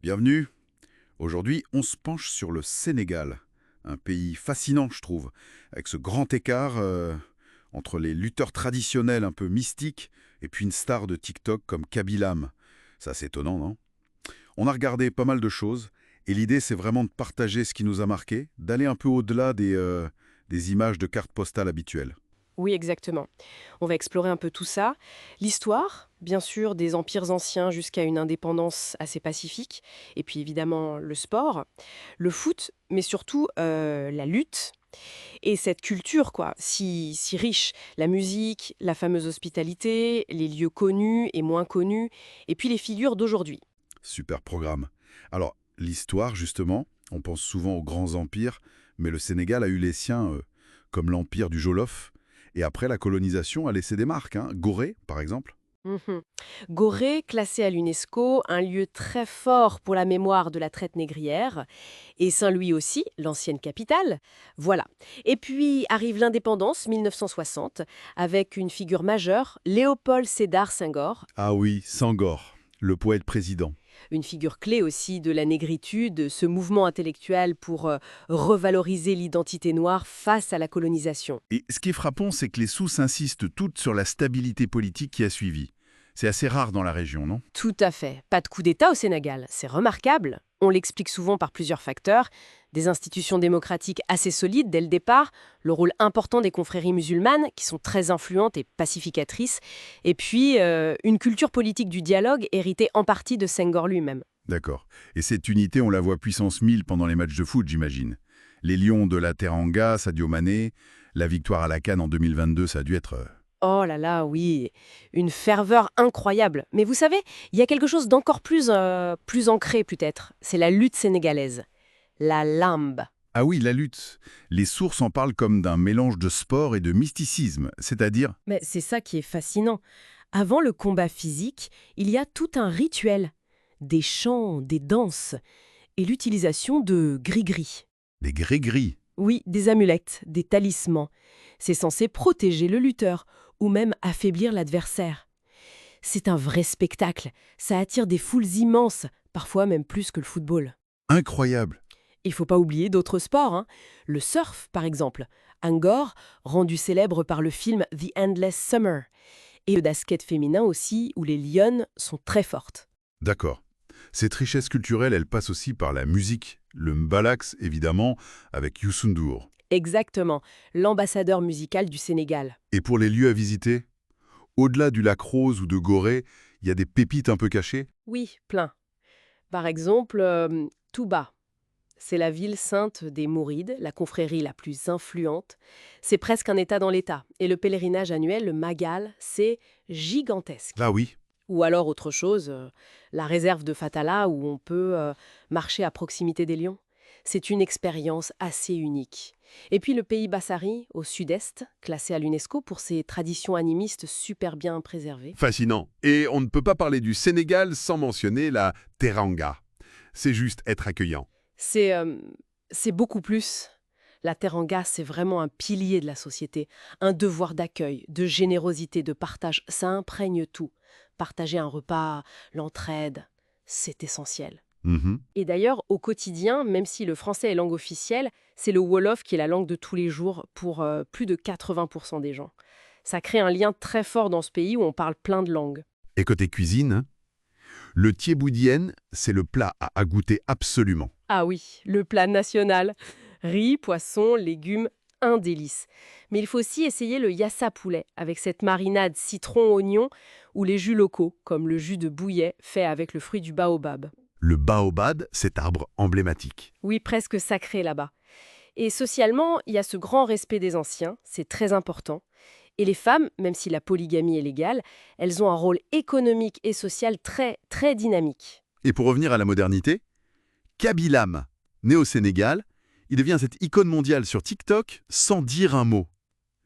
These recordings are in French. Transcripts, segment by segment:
Bienvenue. Aujourd'hui, on se penche sur le Sénégal, un pays fascinant, je trouve, avec ce grand écart entre les lutteurs traditionnels un peu mystiques et puis une star de TikTok comme Kabilam. Ça, c'est étonnant, non? On a regardé pas mal de choses et l'idée, c'est vraiment de partager ce qui nous a marqué, d'aller un peu au-delà des images de cartes postales habituelles. Oui, exactement. On va explorer un peu tout ça. L'histoire, bien sûr, des empires anciens jusqu'à une indépendance assez pacifique. Et puis évidemment, le sport, le foot, mais surtout la lutte. Et cette culture, quoi, si riche. La musique, la fameuse hospitalité, les lieux connus et moins connus. Et puis les figures d'aujourd'hui. Super programme. Alors, l'histoire, justement, on pense souvent aux grands empires, mais le Sénégal a eu les siens, comme l'empire du Jolof. Et après, la colonisation a laissé des marques, hein. Gorée, par exemple. Mhm. Gorée, classé à l'UNESCO, un lieu très fort pour la mémoire de la traite négrière, et Saint-Louis aussi, l'ancienne capitale. Voilà. Et puis arrive l'indépendance, 1960, avec une figure majeure, Léopold Sédar Senghor, Ah oui, Senghor, le poète président. une figure clé aussi de la négritude, ce mouvement intellectuel pour revaloriser l'identité noire face à la colonisation. Et ce qui est frappant, c'est que les sources insistent toutes sur la stabilité politique qui a suivi. C'est assez rare dans la région, non? Tout à fait. Pas de coup d'État au Sénégal. C'est remarquable. On l'explique souvent par plusieurs facteurs. Des institutions démocratiques assez solides dès le départ, le rôle important des confréries musulmanes, qui sont très influentes et pacificatrices, et puis une culture politique du dialogue héritée en partie de Senghor lui-même. D'accord. Et cette unité, on la voit puissance 1000 pendant les matchs de foot, j'imagine. Les Lions de la Teranga, Sadio Mané, la victoire à la CAN en 2022, ça a dû être... Oh là là, oui, une ferveur incroyable. Mais vous savez, il y a quelque chose d'encore plus ancré peut-être. C'est la lutte sénégalaise, la lambe. Ah oui, la lutte. Les sources en parlent comme d'un mélange de sport et de mysticisme, c'est-à-dire... Mais c'est ça qui est fascinant. Avant le combat physique, il y a tout un rituel, des chants, des danses et l'utilisation de gris-gris. des gris-gris. Oui, des amulettes, des talismans. C'est censé protéger le lutteur ou même affaiblir l'adversaire. C'est un vrai spectacle. Ça attire des foules immenses, parfois même plus que le football. Incroyable. Il faut pas oublier d'autres sports, hein. Le surf, par exemple. Angkor, rendu célèbre par le film The Endless Summer. Et le basket féminin aussi, où les lionnes sont très fortes. D'accord. Cette richesse culturelle, elle passe aussi par la musique. Le mbalax, évidemment, avec Youssou N'Dour. Exactement, l'ambassadeur musical du Sénégal. Et pour les lieux à visiter, au-delà du lac Rose ou de Gorée, il y a des pépites un peu cachées. Oui, plein. Par exemple, Touba. C'est la ville sainte des Mourides, la confrérie la plus influente. C'est presque un État dans l'État. Et le pèlerinage annuel, le Magal, c'est gigantesque. Là oui. Ou alors autre chose, la réserve de Fatala où on peut marcher à proximité des lions. C'est une expérience assez unique. Et puis le pays Bassari, au sud-est, classé à l'UNESCO pour ses traditions animistes super bien préservées. Fascinant. Et on ne peut pas parler du Sénégal sans mentionner la teranga. C'est juste être accueillant. C'est c'est beaucoup plus. La teranga, c'est vraiment un pilier de la société, un devoir d'accueil, de générosité, de partage. Ça imprègne tout. Partager un repas, l'entraide, c'est essentiel. Mhm. Et d'ailleurs, au quotidien, même si le français est langue officielle, c'est le Wolof qui est la langue de tous les jours pour plus de 80% des gens. Ça crée un lien très fort dans ce pays où on parle plein de langues. Et côté cuisine, le thieboudienne, c'est le plat à goûter absolument. Ah oui, le plat national. Riz, poisson, légumes, un délice. Mais il faut aussi essayer le yassa poulet, avec cette marinade citron-oignon ou les jus locaux, comme le jus de bouillet fait avec le fruit du baobab. Le baobab, cet arbre emblématique. Oui, presque sacré là-bas. Et socialement, il y a ce grand respect des anciens, c'est très important. Et les femmes, même si la polygamie est légale, elles ont un rôle économique et social très, très dynamique. Et pour revenir à la modernité, Kabilam, né au Sénégal, il devient cette icône mondiale sur TikTok sans dire un mot.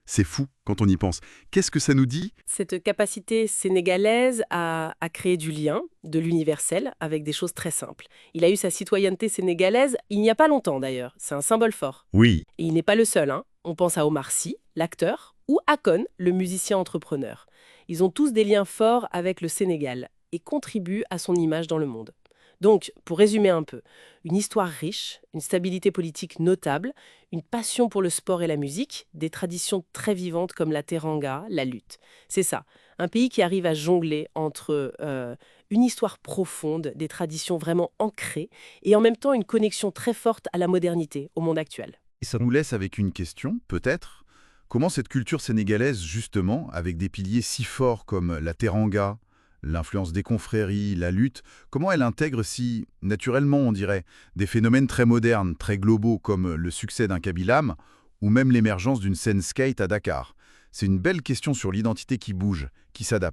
C'est fou quand on y pense. Qu'est-ce que ça nous dit? Cette capacité sénégalaise à créer du lien, de l'universel, avec des choses très simples. Il a eu sa citoyenneté sénégalaise il n'y a pas longtemps d'ailleurs, c'est un symbole fort. Oui. Et il n'est pas le seul, hein. On pense à Omar Sy, l'acteur, ou Akon, le musicien entrepreneur. Ils ont tous des liens forts avec le Sénégal et contribuent à son image dans le monde. Donc, pour résumer un peu, une histoire riche, une stabilité politique notable, une passion pour le sport et la musique, des traditions très vivantes comme la teranga, la lutte. C'est ça, un pays qui arrive à jongler entre une histoire profonde, des traditions vraiment ancrées, et en même temps une connexion très forte à la modernité, au monde actuel. Et ça nous laisse avec une question, peut-être. Comment cette culture sénégalaise, justement, avec des piliers si forts comme la teranga, l'influence des confréries, la lutte, comment elle intègre si, naturellement, on dirait, des phénomènes très modernes, très globaux comme le succès d'un Kabylam ou même l'émergence d'une scène skate à Dakar? C'est une belle question sur l'identité qui bouge, qui s'adapte.